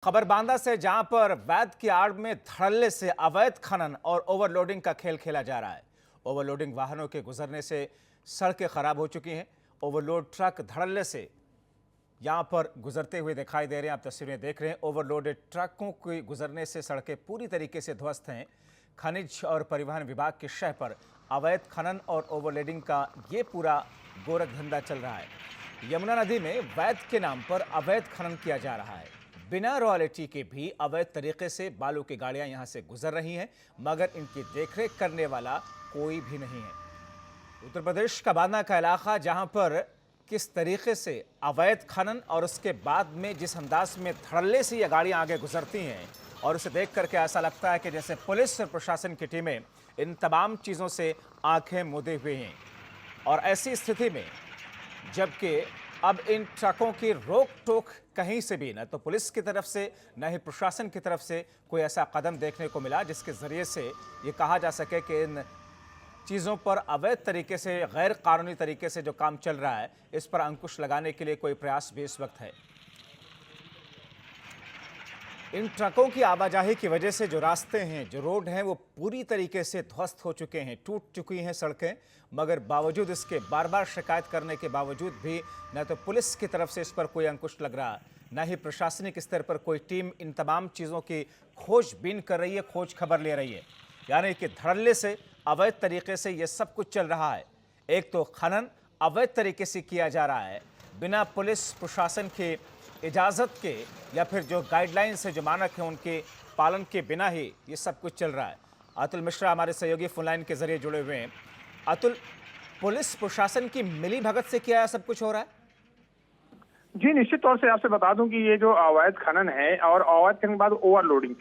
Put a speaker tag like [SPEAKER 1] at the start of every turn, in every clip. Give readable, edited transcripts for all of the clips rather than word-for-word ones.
[SPEAKER 1] खबर बांदा से, जहां पर वैद की आड़ में धड़ल्ले से अवैध खनन और ओवरलोडिंग का खेल खेला जा रहा है। ओवरलोडिंग वाहनों के गुजरने से सड़कें खराब हो चुकी हैं। ओवरलोड ट्रक धड़ल्ले से यहां पर गुजरते हुए दिखाई दे रहे हैं। आप तस्वीरें देख रहे हैं। ओवरलोडेड ट्रकों के गुजरने से सड़कें पूरी तरीके से ध्वस्त हैं। खनिज और परिवहन विभाग की शह पर अवैध खनन और ओवरलोडिंग का ये पूरा गोरख धंधा चल रहा है। यमुना नदी में वैद के नाम पर अवैध खनन किया जा रहा है। बिना रॉयल्टी के भी अवैध तरीके से बालू की गाड़ियां यहां से गुजर रही हैं, मगर इनकी देखरेख करने वाला कोई भी नहीं है। उत्तर प्रदेश का बांदा का इलाका, जहां पर किस तरीके से अवैध खनन और उसके बाद में जिस अंदाज में धड़ल्ले से ये गाड़ियां आगे गुजरती हैं, और उसे देख करके ऐसा लगता है कि जैसे पुलिस और प्रशासन की टीमें इन तमाम चीज़ों से आंखें मूंदे हुए हैं। और ऐसी स्थिति में जबकि अब इन ट्रकों की रोक टोक कहीं से भी, न तो पुलिस की तरफ से न ही प्रशासन की तरफ से कोई ऐसा कदम देखने को मिला जिसके जरिए से ये कहा जा सके कि इन चीज़ों पर अवैध तरीके से, गैर कानूनी तरीके से जो काम चल रहा है, इस पर अंकुश लगाने के लिए कोई प्रयास भी इस वक्त है। इन ट्रकों की आवाजाही की वजह से जो रास्ते हैं, जो रोड हैं, वो पूरी तरीके से ध्वस्त हो चुके हैं, टूट चुकी हैं सड़कें। मगर बावजूद इसके, बार बार शिकायत करने के बावजूद भी न तो पुलिस की तरफ से इस पर कोई अंकुश लग रहा, न ही प्रशासनिक स्तर पर कोई टीम इन तमाम चीज़ों की खोजबीन कर रही है, खोज खबर ले रही है। यानी कि धड़ल्ले से, अवैध तरीके से ये सब कुछ चल रहा है। एक तो खनन अवैध तरीके से किया जा रहा है, बिना पुलिस प्रशासन के इजाज़त के या फिर जो गाइडलाइंस है, जो मानक है, उनके पालन के बिना ही ये सब कुछ चल रहा है। अतुल मिश्रा हमारे सहयोगी फोनलाइन के जरिए जुड़े हुए हैं। अतुल, पुलिस प्रशासन की मिली भगत से क्या सब कुछ हो रहा है?
[SPEAKER 2] जी, निश्चित तौर से आपसे बता दूं कि ये जो अवैध खनन है और अवैध खनन के बाद ओवरलोडिंग,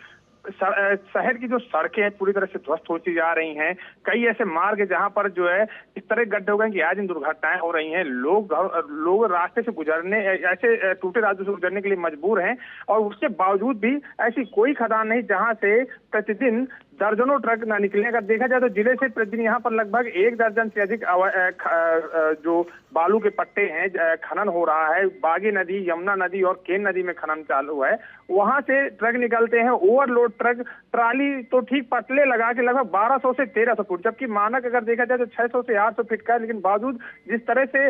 [SPEAKER 2] शहर की जो सड़कें हैं पूरी तरह से ध्वस्त होती जा रही हैं। कई ऐसे मार्ग है जहां पर जो है इस तरह गड्ढे हो गए कि आज इन दुर्घटनाएं हो रही हैं। लोग रास्ते से गुजरने, ऐसे टूटे रास्तों से गुजरने के लिए मजबूर हैं, और उसके बावजूद भी ऐसी कोई खदान नहीं जहां से प्रतिदिन दर्जनों ट्रक ना निकले। अगर देखा जाए तो जिले से प्रतिदिन यहाँ पर लगभग 1 दर्जन से अधिक जो बालू के पट्टे हैं, खनन हो रहा है। बागी नदी, यमुना नदी और केन नदी में खनन चालू है। वहां से ट्रक निकलते हैं, ओवरलोड ट्रक, ट्राली तो ठीक पटले लगा के लगभग 1200 से 1300 फुट, जबकि मानक अगर देखा जाए तो 600 से 800 फीट का है। लेकिन बावजूद जिस तरह से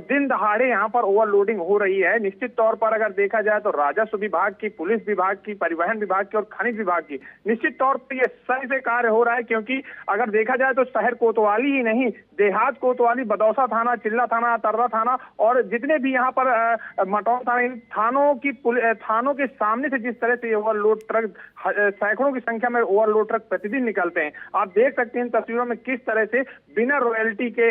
[SPEAKER 2] दिन दहाड़े यहाँ पर ओवरलोडिंग हो रही है, निश्चित तौर पर अगर देखा जाए तो राजस्व विभाग की, पुलिस विभाग की, परिवहन विभाग की और खनिज विभाग की निश्चित तौर पर यह सही से कार्य हो रहा है। क्योंकि अगर देखा जाए तो शहर कोतवाली ही नहीं, देहात कोतवाली, बदौसा थाना, चिल्ला थाना, तर्रा थाना और जितने भी यहाँ पर मटौर थाना, इन थानों के सामने से जिस तरह से ओवरलोड ट्रक, सैकड़ों की संख्या में ओवरलोड ट्रक प्रतिदिन निकलते हैं। आप देख सकते हैं इन तस्वीरों में किस तरह से बिना रॉयल्टी के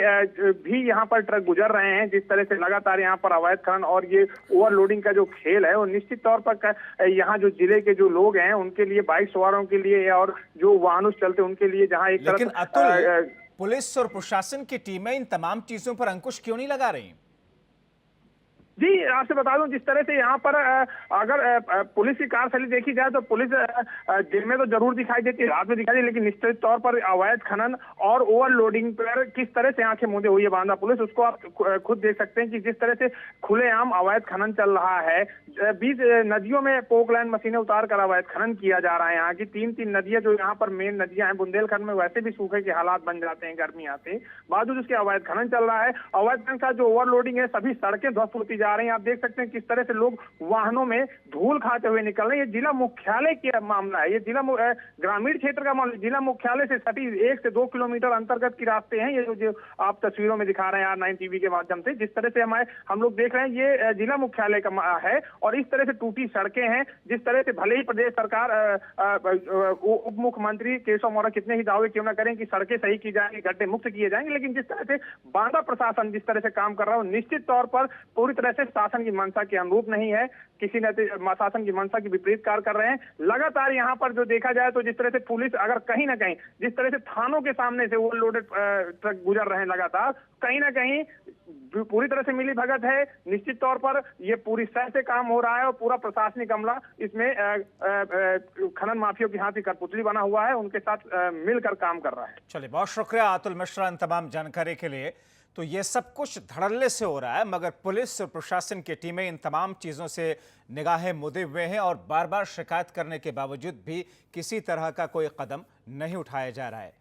[SPEAKER 2] भी यहाँ पर ट्रक गुजर रहे हैं। जिस तरह से लगातार यहाँ पर अवैध खनन और ये ओवरलोडिंग का जो खेल है, वो निश्चित तौर पर यहाँ जो जिले के जो लोग हैं उनके लिए, बाइक सवारों के लिए और जो वाहनों चलते उनके लिए, जहाँ एक
[SPEAKER 1] लेकिन
[SPEAKER 2] तरफ
[SPEAKER 1] अतुल, पुलिस और प्रशासन की टीमें इन तमाम चीजों पर अंकुश क्यों नहीं लगा रही?
[SPEAKER 2] जी, आपसे बता दूं जिस तरह से यहाँ पर अगर पुलिस की कार्यशैली देखी जाए तो पुलिस दिन में तो जरूर दिखाई देती है, रात में दिखाई देती है, लेकिन निश्चित तौर पर अवैध खनन और ओवरलोडिंग पर किस तरह से आंखें मूंदे हुई है बांदा पुलिस, उसको आप खुद देख सकते हैं कि जिस तरह से खुलेआम अवैध खनन चल रहा है। 20 नदियों में पोकलैंड मशीनें उतार कर अवैध खनन किया जा रहा है। यहाँ की 3 नदियां जो यहाँ पर मेन नदियां हैं, बुंदेलखंड में वैसे भी सूखे के हालात बन जाते हैं गर्मी आते, बावजूद उसके अवैध खनन चल रहा है। अवैध खनन का जो ओवरलोडिंग है, सभी सड़कें ध्वस्त होती जा रही हैं। आप देख सकते हैं किस तरह से लोग वाहनों में धूल खाते हुए निकल रहे हैं। ये जिला मुख्यालय का मामला है, ये ग्रामीण क्षेत्र का मामला। जिला मुख्यालय से सटी 1 से 2 किलोमीटर अंतर्गत की रास्ते हैं ये जो आप तस्वीरों में दिखा रहे हैं R9 टीवी के माध्यम से। जिस तरह से हम लोग देख रहे हैं, ये जिला मुख्यालय का है और इस तरह से टूटी सड़कें हैं। जिस तरह से भले ही प्रदेश सरकार, उप मुख्यमंत्री केशव मौर्य कितने ही दावे क्यों ना करें कि सड़कें सही की जाएंगी, गड्ढे मुक्त किए जाएंगे, लेकिन जिस तरह से बांदा प्रशासन जिस तरह से काम कर रहा है, निश्चित तौर पर पूरी तरह से शासन की मंशा के अनुरूप नहीं है। किसी ने शासन की मंशा के विपरीत कार्य कर रहे हैं। लगातार यहाँ पर जो देखा जाए तो जिस तरह से पुलिस, अगर कहीं ना कहीं जिस तरह से थानों के सामने से वो लोडेड ट्रक गुजर रहे हैं लगातार, कहीं ना कहीं पूरी तरह से मिली भगत है। निश्चित तौर पर ये पूरी सह से काम हो रहा है और पूरा प्रशासनिक अमला इसमें खनन माफियों की हाथ की कठपुतली बना हुआ है, उनके साथ मिलकर काम कर रहा है।
[SPEAKER 1] चलिए, बहुत शुक्रिया अतुल मिश्रा इन तमाम जानकारी के लिए। तो ये सब कुछ धड़ल्ले से हो रहा है, मगर पुलिस और प्रशासन की टीमें इन तमाम चीज़ों से निगाहें मूंदे हुए हैं और बार बार शिकायत करने के बावजूद भी किसी तरह का कोई कदम नहीं उठाया जा रहा है।